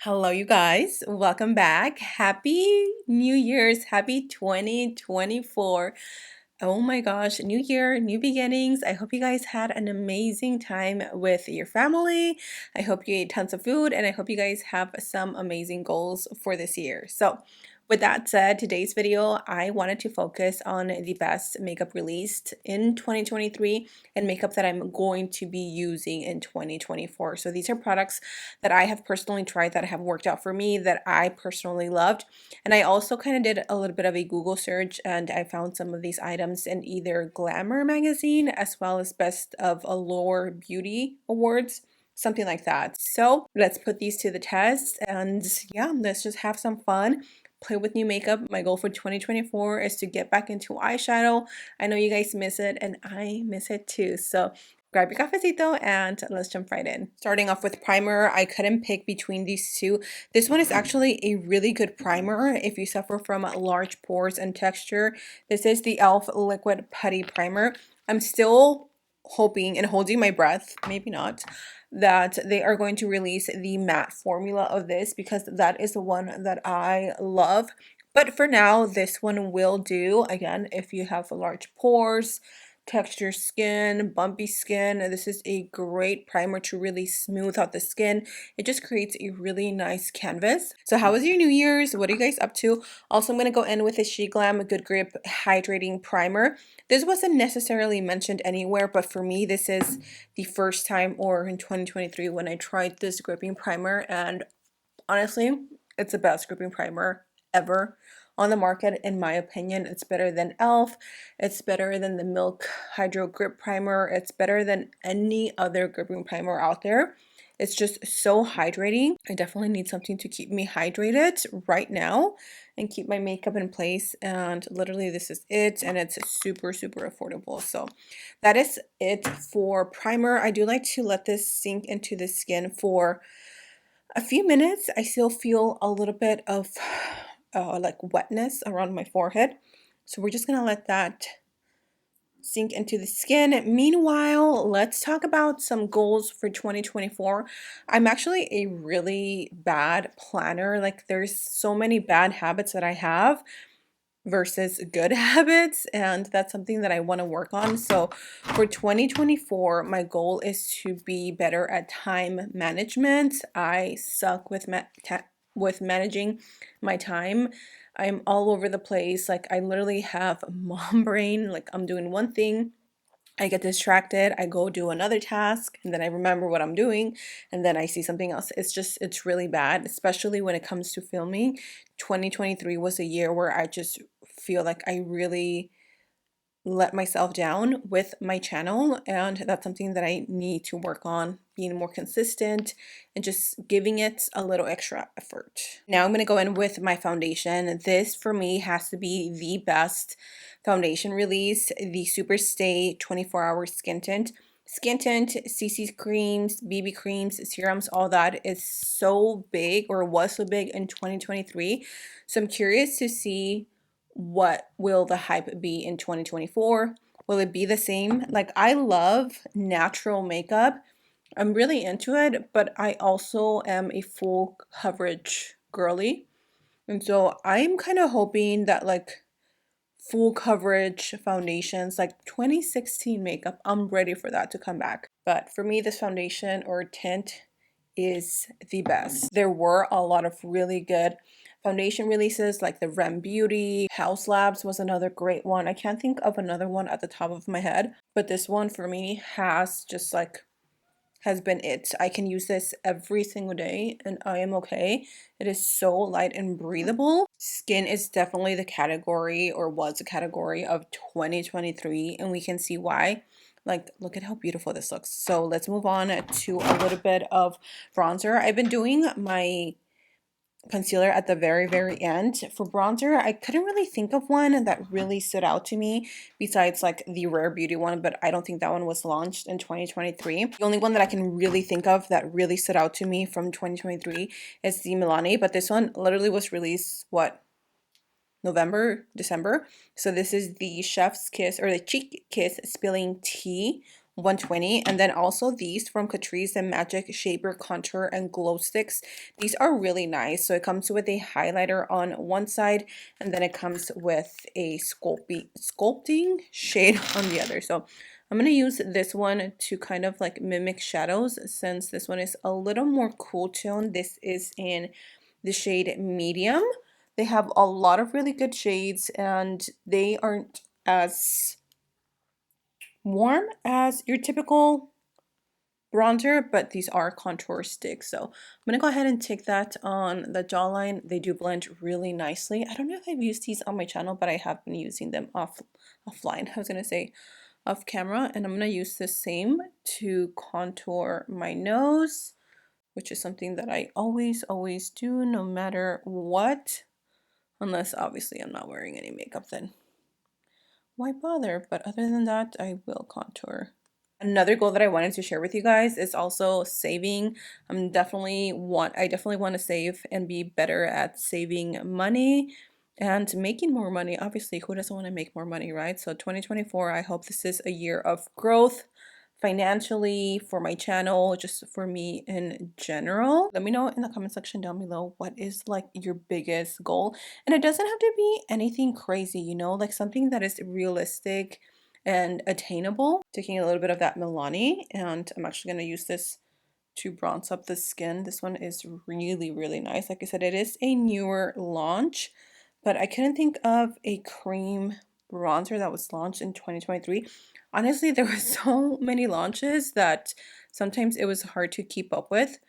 Hello, you guys. Welcome back. Happy New Year's. Happy 2024. Oh my gosh, new year, new beginnings. I hope you guys had an amazing time with your family. I hope you ate tons of food and I hope you guys have some amazing goals for this year. So, with that said, today's video, I wanted to focus on the best makeup released in 2023 and makeup that I'm going to be using in 2024. So, these are products that I have personally tried that have worked out for me that I personally loved. And I also kind of did a little bit of a Google search and I found some of these items in either Glamour magazine as well as Best of Allure Beauty Awards, something like that. So let's put these to the test and yeah, let's just have some fun. Play with new makeup. My goal for 2024 is to get back into eyeshadow. I know you guys miss it and I miss it too. So grab your cafecito and let's jump right in. Starting off with primer, I couldn't pick between these two. This one is actually a really good primer if you suffer from large pores and texture. This is the e.l.f. Liquid Putty Primer. I'm still hoping and holding my breath, maybe not, that they are going to release the matte formula of this because that is the one that I love. But for now, this one will do. Again, if you have large pores, texture skin, bumpy skin, this is a great primer to really smooth out the skin. It just creates a really nice canvas. So how was your New Year's? What are you guys up to? Also, I'm going to go in with a Glam Good Grip Hydrating Primer. This wasn't necessarily mentioned anywhere, but for me, this is the first time or in 2023 when I tried this gripping primer, and honestly, it's the best gripping primer ever on the market in my opinion. It's better than e.l.f. It's better than the Milk Hydro Grip Primer. It's better than any other gripping primer out there. It's just so hydrating. I definitely need something to keep me hydrated right now and keep my makeup in place, and literally this is it, and it's super affordable. So that is it for primer. I do like to let this sink into the skin for a few minutes. I still feel a little bit of like wetness around my forehead. So we're just gonna let that sink into the skin. Meanwhile, let's talk about some goals for 2024. I'm actually a really bad planner. Like there's so many bad habits that I have versus good habits, and that's something that I want to work on. So for 2024, my goal is to be better at time management. I suck with managing my time. I'm all over the place. Like I literally have mom brain. Like I'm doing one thing, I get distracted, I go do another task, and then I remember what I'm doing, and then I see something else. It's really bad, especially when it comes to filming. 2023 was a year where I just feel like I really let myself down with my channel, and that's something that I need to work on, being more consistent and just giving it a little extra effort. Now I'm going to go in with my foundation. This for me has to be the best foundation release, the Superstay 24-hour skin tint. Skin tint, CC creams, BB creams, serums, all that is so big, or was so big in 2023. So I'm curious to see what will the hype be in 2024. Will it be the same? Like I love natural makeup. I'm really into it, but I also am a full coverage girly. And so I'm kind of hoping that like full coverage foundations, like 2016 makeup, I'm ready for that to come back. But for me, this foundation or tint is the best. There were a lot of really good foundation releases like the Rem Beauty, House Labs was another great one. I can't think of another one at the top of my head, but this one for me has been it. I can use this every single day and I am okay. It is so light and breathable. Skin is definitely the category, or was a category, of 2023, and we can see why. Like, look at how beautiful this looks. So let's move on to a little bit of bronzer. I've been doing my concealer at the very end. For bronzer, I couldn't really think of one that really stood out to me besides like the Rare Beauty one, but I don't think that one was launched in 2023. The only one that I can really think of that really stood out to me from 2023 is the Milani, but this one literally was released, what, November, December. So this is the Chef's Kiss, or the Cheek Kiss Spilling Tea 120. And then also these from Catrice and Magic Shaper Contour and Glow Sticks. These are really nice. So it comes with a highlighter on one side, and then it comes with a sculpting shade on the other. So I'm going to use this one to kind of like mimic shadows, since this one is a little more cool tone. This is in the shade medium. They have a lot of really good shades, and they aren't as warm as your typical bronzer, but these are contour sticks. So I'm gonna go ahead and take that on the jawline. They do blend really nicely. I don't know if I've used these on my channel, but I have been using them offline. I was gonna say off camera, and I'm gonna use the same to contour my nose, which is something that I always do no matter what, unless obviously I'm not wearing any makeup, then why bother? But other than that, I will contour. Another goal that I wanted to share with you guys is also saving. I definitely want to save and be better at saving money and making more money. Obviously, who doesn't want to make more money, right? So 2024, I hope this is a year of growth financially, for my channel, just for me in general. Let me know in the comment section down below what is like your biggest goal. And it doesn't have to be anything crazy, you know, like something that is realistic and attainable. Taking a little bit of that Milani, and I'm actually going to use this to bronze up the skin. This one is really nice. Like I said, it is a newer launch, but I couldn't think of a cream bronzer that was launched in 2023. Honestly, there were so many launches that sometimes it was hard to keep up with.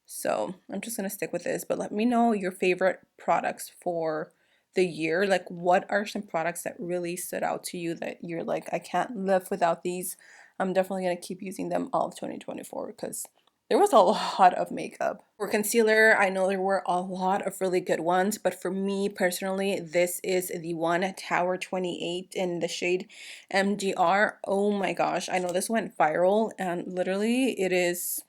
So I'm just going to stick with this, but let me know your favorite products for the year. Like, what are some products that really stood out to you that you're like, I can't live without these? I'm definitely going to keep using them all of 2024 because there was a lot of makeup. For concealer, I know there were a lot of really good ones, but for me personally, this is the one Tower 28 in the shade MDR. Oh my gosh, I know this went viral, and literally it is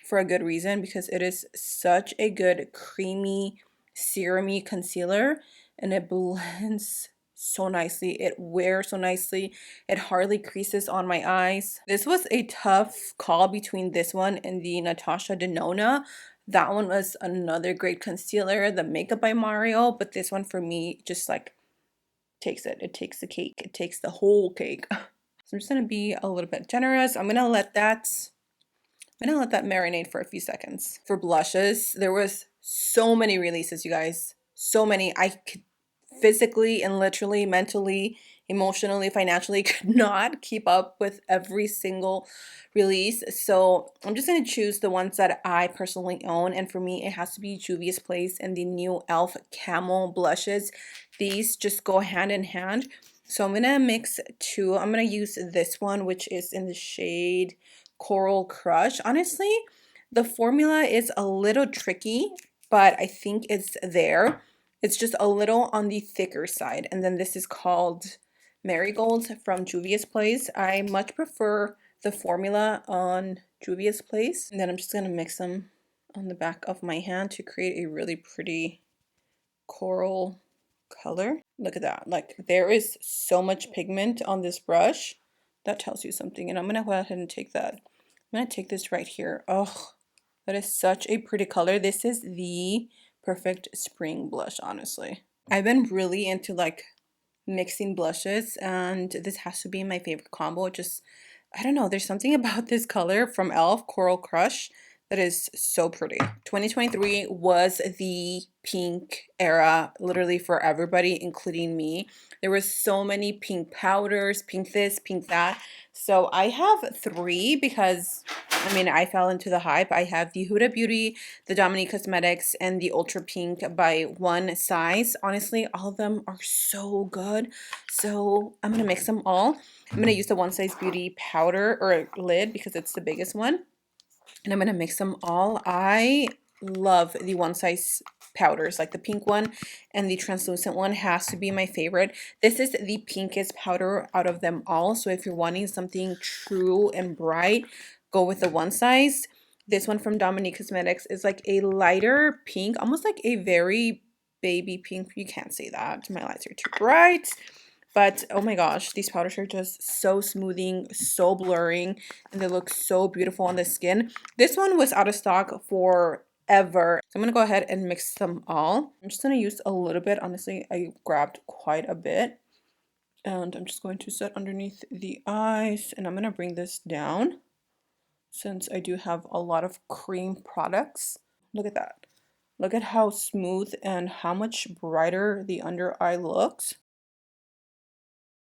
for a good reason, because it is such a good creamy serumy concealer, and it blends so nicely. It wears so nicely. It hardly creases on my eyes. This was a tough call between this one and the Natasha Denona. That one was another great concealer, the Makeup by Mario, but this one for me just like takes it. It takes the cake. It takes the whole cake. So I'm just gonna be a little bit generous. I'm gonna let that marinate for a few seconds. For blushes, there was so many releases, you guys. So many. I could physically and literally, mentally, emotionally, financially could not keep up with every single release. So I'm just going to choose the ones that I personally own. And for me, it has to be Juvia's Place and the new e.l.f. Camel blushes. These just go hand in hand. So I'm going to mix two. I'm going to use this one, which is in the shade Coral Crush. Honestly, the formula is a little tricky, but I think it's there. It's just a little on the thicker side. And then this is called Marigold from Juvia's Place. I much prefer the formula on Juvia's Place. And then I'm just going to mix them on the back of my hand to create a really pretty coral color. Look at that. Like, there is so much pigment on this brush. That tells you something. And I'm going to go ahead and take that. I'm going to take this right here. Oh, that is such a pretty color. This is the perfect spring blush, honestly. I've been really into like mixing blushes, and this has to be my favorite combo. Just, I don't know, there's something about this color from e.l.f. Coral Crush that is so pretty. 2023 was the pink era, literally for everybody, including me. There were so many pink powders, pink this, pink that. So I have three because, I mean, I fell into the hype. I have the Huda Beauty, the Dominique Cosmetics, and the Ultra Pink by One Size. Honestly, all of them are so good. So I'm going to mix them all. I'm going to use the One Size Beauty powder or lid because it's the biggest one. And I'm going to mix them all. I love the One Size powders, like the pink one and the translucent one has to be my favorite. This is the pinkest powder out of them all. So if you're wanting something true and bright, go with the One Size. This one from Dominique Cosmetics is like a lighter pink, almost like a very baby pink. You can't see that. My lights are too bright. But oh my gosh, these powders are just so smoothing, so blurring, and they look so beautiful on the skin. This one was out of stock forever. So I'm gonna go ahead and mix them all. I'm just gonna use a little bit. Honestly, I grabbed quite a bit. And I'm just going to set underneath the eyes, and I'm gonna bring this down since I do have a lot of cream products. Look at that. Look at how smooth and how much brighter the under eye looks.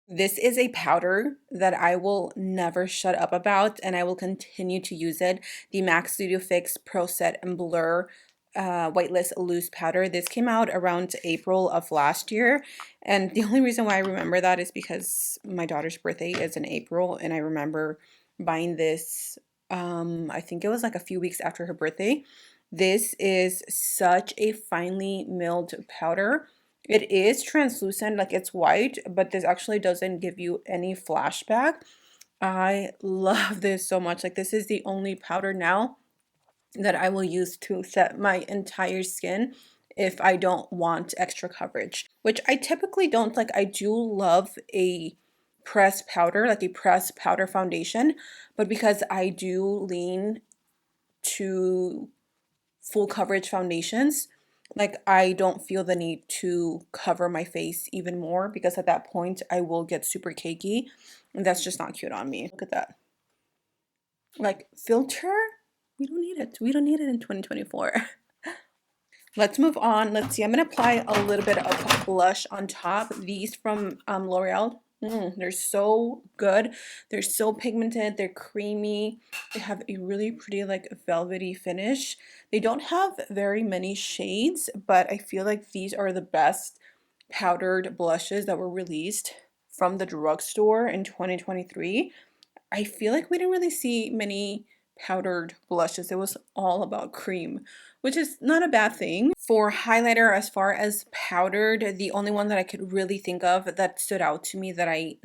This is a powder that I will never shut up about, and I will continue to use it. The MAC Studio Fix Pro Set and Blur Whitelist Loose Powder. This came out around April of last year, and the only reason why I remember that is because my daughter's birthday is in April, and I remember buying this, I think it was like a few weeks after her birthday. This is such a finely milled powder. It is translucent, like it's white, but this actually doesn't give you any flashback. I love this so much. Like, this is the only powder now that I will use to set my entire skin if I don't want extra coverage, which I typically don't. Like, I do love a pressed powder, like a pressed powder foundation, but because I do lean to full coverage foundations, like, I don't feel the need to cover my face even more, because at that point I will get super cakey, and that's just not cute on me. Look at that. Like, filter, we don't need it. We don't need it in 2024. Let's move on. Let's see. I'm going to apply a little bit of blush on top. These from L'Oreal. They're so good. They're so pigmented. They're creamy. They have a really pretty, like, velvety finish. They don't have very many shades, but I feel like these are the best powdered blushes that were released from the drugstore in 2023. I feel like we didn't really see many powdered blushes. It was all about cream, which is not a bad thing. For highlighter, as far as powdered, the only one that I could really think of that stood out to me that I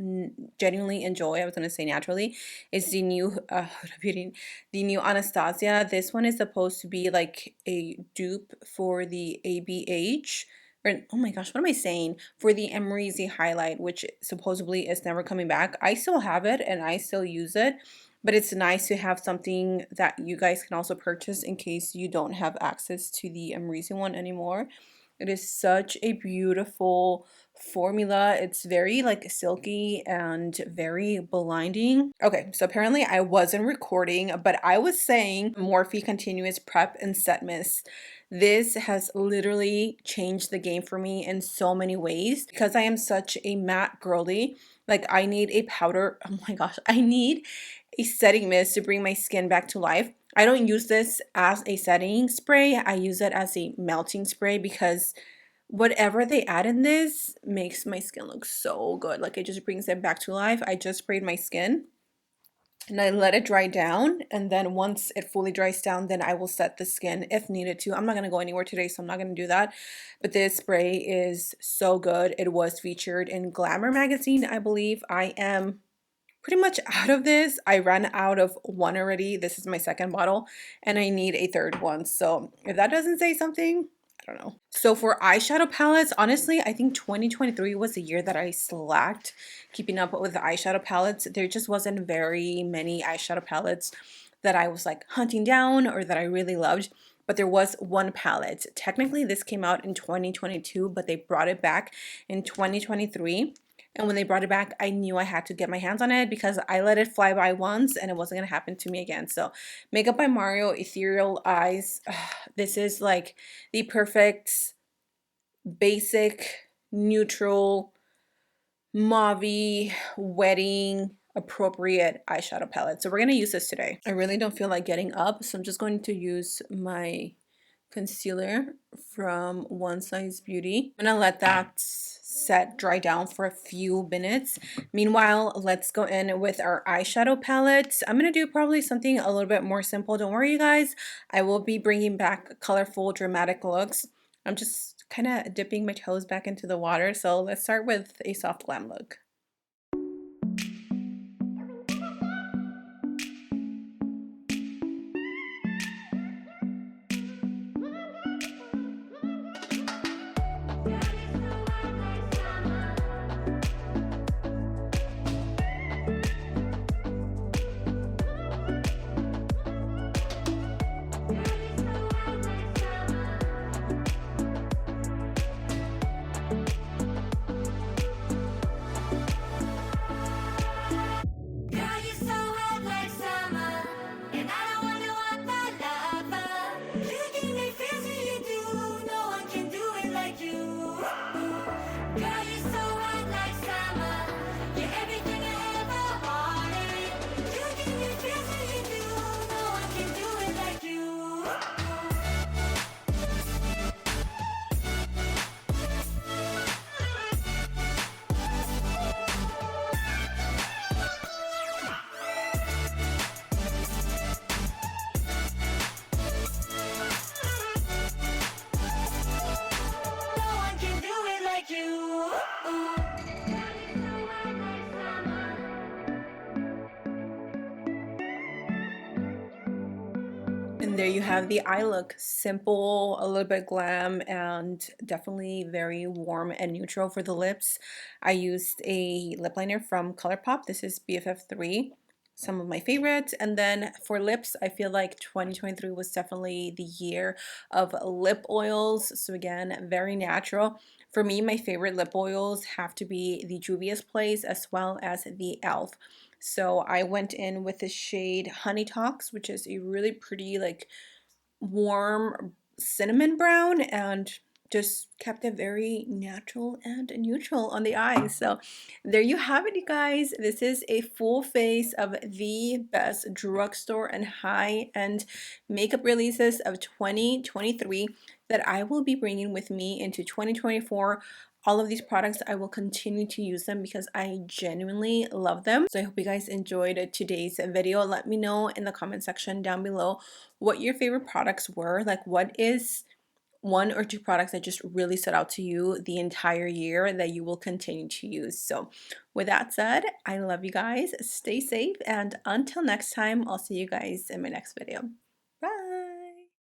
genuinely enjoy, I was going to say naturally, is the new the new Anastasia. This one is supposed to be like a dupe for the ABH, or oh my gosh, what am I saying? For the Emery's highlight, which supposedly is never coming back. I still have it and I still use it, but it's nice to have something that you guys can also purchase in case you don't have access to the Emery's one anymore. It is such a beautiful formula. It's very like silky and very blinding. Okay, so apparently I wasn't recording, but I was saying Morphe Continuous Prep and Set Mist. This has literally changed the game for me in so many ways, because I am such a matte girly. Like, I need a powder. Oh my gosh, I need a setting mist to bring my skin back to life. I don't use this as a setting spray. I use it as a melting spray, because whatever they add in this makes my skin look so good. Like, it just brings it back to life. I just sprayed my skin and I let it dry down, and then once it fully dries down, then I will set the skin if needed to. I'm not going to go anywhere today, so I'm not going to do that, but this spray is so good. It was featured in Glamour magazine, I believe. I am pretty much out of this. I ran out of one already. This is my second bottle, and I need a third one. So if that doesn't say something, I don't know. So for eyeshadow palettes, honestly, I think 2023 was the year that I slacked keeping up with the eyeshadow palettes. There just wasn't very many eyeshadow palettes that I was like hunting down or that I really loved. But there was one palette. Technically, this came out in 2022, but they brought it back in 2023. And when they brought it back, I knew I had to get my hands on it, because I let it fly by once and it wasn't going to happen to me again. So Makeup by Mario Ethereal Eyes. This is like the perfect, basic, neutral, mauve, wedding appropriate eyeshadow palette. So we're going to use this today. I really don't feel like getting up, so I'm just going to use my concealer from One Size Beauty. I'm gonna let that dry down for a few minutes. Meanwhile, let's go in with our eyeshadow palette. I'm gonna do probably something a little bit more simple. Don't worry, you guys. I will be bringing back colorful, dramatic looks. I'm just kind of dipping my toes back into the water. So let's start with a soft glam look. there you have the eye look. Simple, a little bit glam, and definitely very warm and neutral for the lips. I used a lip liner from ColourPop. This is BFF3, some of my favorites. And then for lips, I feel like 2023 was definitely the year of lip oils. So again, very natural. For me, my favorite lip oils have to be the Juvia's Place as well as the e.l.f. So I went in with the shade Honey Talks, which is a really pretty, like, warm cinnamon brown, and just kept it very natural and neutral on the eyes. So there you have it, you guys. This is a full face of the best drugstore and high-end makeup releases of 2023 that I will be bringing with me into 2024. All of these products, I will continue to use them because I genuinely love them. So I hope you guys enjoyed today's video. Let me know in the comment section down below what your favorite products were. Like, what is one or two products that just really stood out to you the entire year that you will continue to use? So with that said, I love you guys. Stay safe, and until next time, I'll see you guys in my next video.